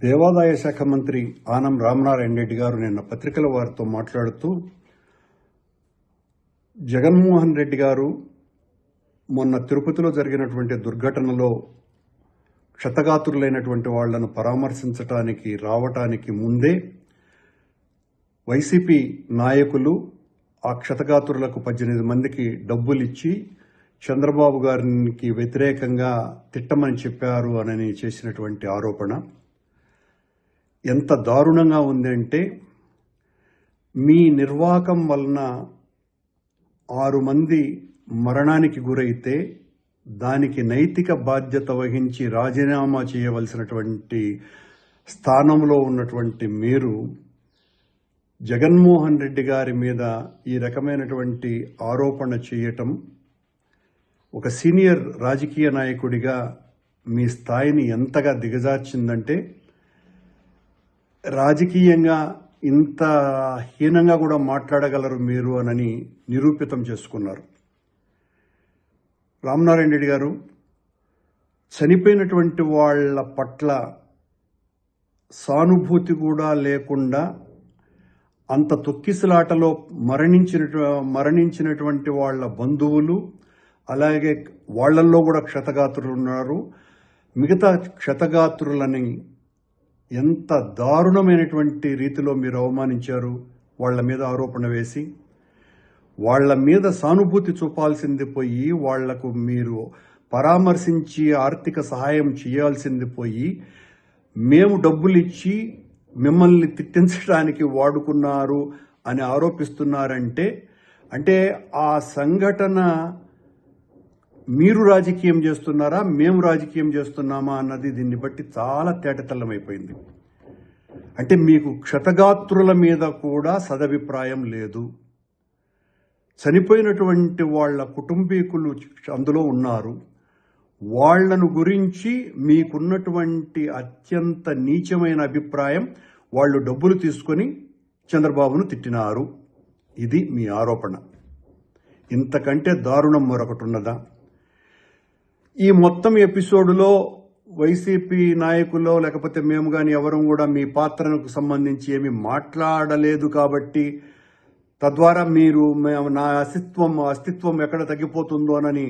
దేవాదాయ శాఖ మంత్రి ఆనం రామనారాయణ రెడ్డి గారు నిన్న పత్రికల వారితో మాట్లాడుతూ జగన్మోహన్ రెడ్డి గారు మొన్న తిరుపతిలో జరిగినటువంటి దుర్ఘటనలో క్షతగాత్రులైనటువంటి వాళ్లను పరామర్శించడానికి రావటానికి ముందే వైసీపీ నాయకులు ఆ క్షతగాత్రులకు 18 మందికి డబ్బులిచ్చి చంద్రబాబు గారికి వ్యతిరేకంగా తిట్టమని చెప్పారు అని చేసినటువంటి ఆరోపణ ఎంత దారుణంగా ఉందంటే, మీ నిర్వాహకం వలన 6 మంది మరణానికి గురైతే దానికి నైతిక బాధ్యత వహించి రాజీనామా చేయవలసినటువంటి స్థానంలో ఉన్నటువంటి మీరు జగన్మోహన్ రెడ్డి గారి మీద ఈ రకమైనటువంటి ఆరోపణ చేయటం ఒక సీనియర్ రాజకీయ నాయకుడిగా మీ స్థాయిని ఎంతగా దిగజార్చిందంటే, రాజకీయంగా ఇంత హీనంగా కూడా మాట్లాడగలరు మీరు అని నిరూపితం చేసుకున్నారు. రామనారాయణ రెడ్డి గారు చనిపోయినటువంటి వాళ్ళ పట్ల సానుభూతి కూడా లేకుండా అంత తొక్కిసలాటలో మరణించినటువంటి వాళ్ళ బంధువులు, అలాగే వాళ్లల్లో కూడా క్షతగాత్రులు ఉన్నారు. మిగతా క్షతగాత్రులని ఎంత దారుణమైనటువంటి రీతిలో మీరు అవమానించారు. వాళ్ల మీద ఆరోపణ వేసి వాళ్ల మీద సానుభూతి చూపాల్సింది పోయి, వాళ్లకు మీరు పరామర్శించి ఆర్థిక సహాయం చేయాల్సింది పోయి, మేము డబ్బులు ఇచ్చి మిమ్మల్ని తిట్టించడానికి వాడుకున్నారు అని ఆరోపిస్తున్నారంటే, అంటే ఆ సంఘటన మీరు రాజకీయం చేస్తున్నారా, మేము రాజకీయం చేస్తున్నామా అన్నది దీన్ని బట్టి చాలా తేటతెల్లమైపోయింది. అంటే మీకు క్షతగాత్రుల మీద కూడా సదభిప్రాయం లేదు. చనిపోయినటువంటి వాళ్ళ కుటుంబీకులు అందులో ఉన్నారు. వాళ్లను గురించి మీకున్నటువంటి అత్యంత నీచమైన అభిప్రాయం, వాళ్ళు డబ్బులు తీసుకొని చంద్రబాబును తిట్టినారు. ఇది మీ ఆరోపణ. ఇంతకంటే దారుణం మరొకటి ఉన్నదా? ఈ మొత్తం ఎపిసోడ్లో వైసీపీ నాయకులు లేకపోతే మేము కానీ ఎవరం కూడా మీ పాత్రకు సంబంధించి ఏమి మాట్లాడలేదు కాబట్టి, తద్వారా మీరు నా అస్తిత్వం ఎక్కడ తగ్గిపోతుందోనని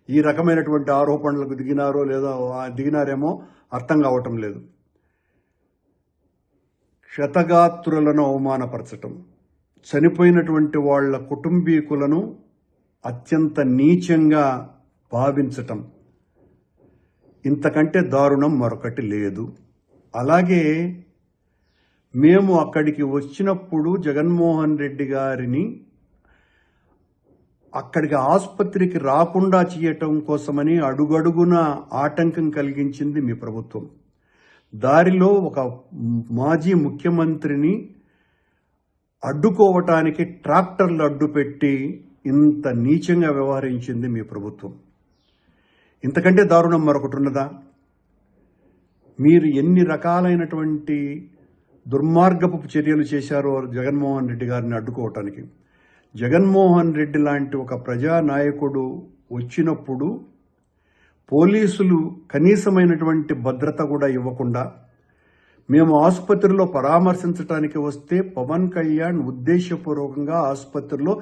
ఈ రకమైనటువంటి ఆరోపణలకు దిగినారో లేదో దిగినారేమో అర్థం కావటం లేదు. క్షతగాత్రులను అవమానపరచటం, చనిపోయినటువంటి వాళ్ల కుటుంబీకులను అత్యంత నీచంగా భావించటం, ఇంతకంటే దారుణం మరొకటి లేదు. అలాగే మేము అక్కడికి వచ్చినప్పుడు జగన్మోహన్ రెడ్డి గారిని అక్కడికి ఆసుపత్రికి రాకుండా చేయటం కోసమని అడుగడుగున ఆటంకం కలిగించింది మీ ప్రభుత్వం. దారిలో ఒక మాజీ ముఖ్యమంత్రిని అడ్డుకోవటానికి ట్రాక్టర్లు అడ్డుపెట్టి ఇంత నీచంగా వ్యవహరించింది మీ ప్రభుత్వం. ఇంతకంటే దారుణం మరొకటి ఉన్నదా? మీరు ఎన్ని రకాలైనటువంటి దుర్మార్గపు చర్యలు చేశారో జగన్మోహన్ రెడ్డి గారిని అడ్డుకోవటానికి. జగన్మోహన్ రెడ్డి లాంటి ఒక ప్రజానాయకుడు వచ్చినప్పుడు పోలీసులు కనీసమైనటువంటి భద్రత కూడా ఇవ్వకుండా, మేము ఆసుపత్రిలో పరామర్శించడానికి వస్తే పవన్ కళ్యాణ్ ఉద్దేశపూర్వకంగా ఆసుపత్రిలో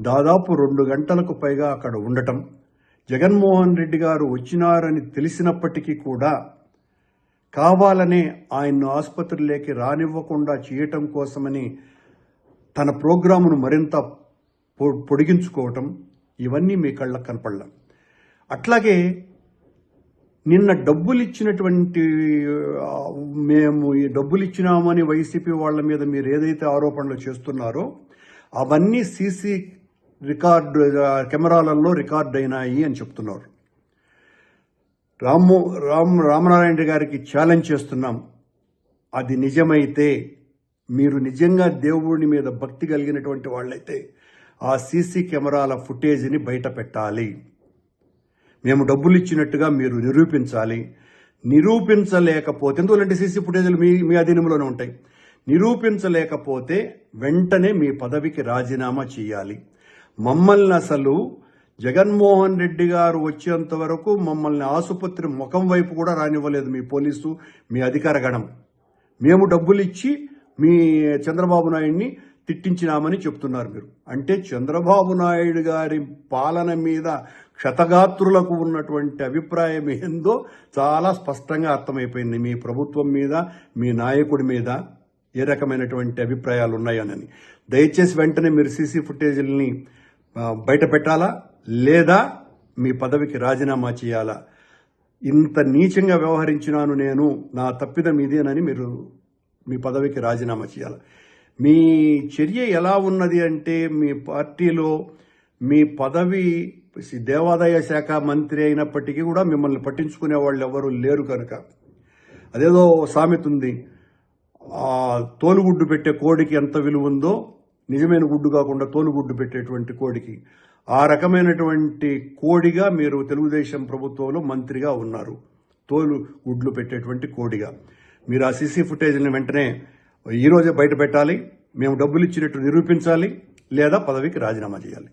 దాదాపు 2 గంటలకు పైగా అక్కడ ఉండటం, జగన్మోహన్ రెడ్డి గారు వచ్చినారని తెలిసినప్పటికీ కూడా కావాలనే ఆయన్ను ఆసుపత్రిలోకి రానివ్వకుండా చేయటం కోసమని తన ప్రోగ్రామును మరింత పొడిగించుకోవటం, ఇవన్నీ మీ కళ్ళకు కనపడలా. అట్లాగే నిన్న డబ్బులిచ్చినటువంటి మేము ఈ డబ్బులు ఇచ్చినామని వైసీపీ వాళ్ళ మీద మీరు ఏదైతే ఆరోపణలు చేస్తున్నారో అవన్నీ సీసీ కెమెరాలలో రికార్డ్ అయినాయి అని చెప్తున్నారు. రామనారాయణ గారికి ఛాలెంజ్ చేస్తున్నాం. అది నిజమైతే, మీరు నిజంగా దేవుడి మీద భక్తి కలిగినటువంటి వాళ్ళైతే ఆ సీసీ కెమెరాల ఫుటేజ్ని బయట పెట్టాలి. మేము డబ్బులు ఇచ్చినట్టుగా మీరు నిరూపించాలి. నిరూపించలేకపోతే, ఎందుకంటే సీసీ ఫుటేజ్లు మీ అధీనంలోనే ఉంటాయి. నిరూపించలేకపోతే వెంటనే మీ పదవికి రాజీనామా చేయాలి. మమ్మల్ని అసలు జగన్మోహన్ రెడ్డి గారు వచ్చేంత వరకు మమ్మల్ని ఆసుపత్రి ముఖం వైపు కూడా రానివ్వలేదు మీ పోలీసు, మీ అధికార గణం. మేము డబ్బులు ఇచ్చి మీ చంద్రబాబు నాయుడిని తిట్టించినామని చెప్తున్నారు మీరు. అంటే చంద్రబాబు నాయుడు గారి పాలన మీద క్షతగాత్రులకు ఉన్నటువంటి అభిప్రాయం ఏందో చాలా స్పష్టంగా అర్థమైపోయింది. మీ ప్రభుత్వం మీద, మీ నాయకుడి మీద ఏ రకమైనటువంటి అభిప్రాయాలు ఉన్నాయని. దయచేసి వెంటనే మీరు సీసీ ఫుటేజీలని బయట పెట్టాలా, లేదా మీ పదవికి రాజీనామా చేయాలా. ఇంత నీచంగా వ్యవహరించినాను నేను, నా తప్పిదం ఇదేనని మీరు మీ పదవికి రాజీనామా చేయాలి. మీ చర్య ఎలా ఉన్నది అంటే, మీ పార్టీలో మీ పదవి దేవాదాయ శాఖ మంత్రి అయినప్పటికీ కూడా మిమ్మల్ని పట్టించుకునే వాళ్ళు ఎవరు లేరు కనుక, అదేదో సామెత ఉంది, తోలుగుడ్డు పెట్టే కోడికి ఎంత విలువ ఉందో నిజమైన గుడ్డు కాకుండా తోలుగుడ్డు పెట్టేటువంటి కోడికి, ఆ రకమైనటువంటి కోడిగా మీరు తెలుగుదేశం ప్రభుత్వంలో మంత్రిగా ఉన్నారు. తోలు గుడ్లు పెట్టేటువంటి కోడిగా మీరు ఆ సీసీ ఫుటేజ్ని వెంటనే ఈరోజే బయట పెట్టాలి. మేము డబ్బులు ఇచ్చినట్టు నిరూపించాలి, లేదా పదవికి రాజీనామా చేయాలి.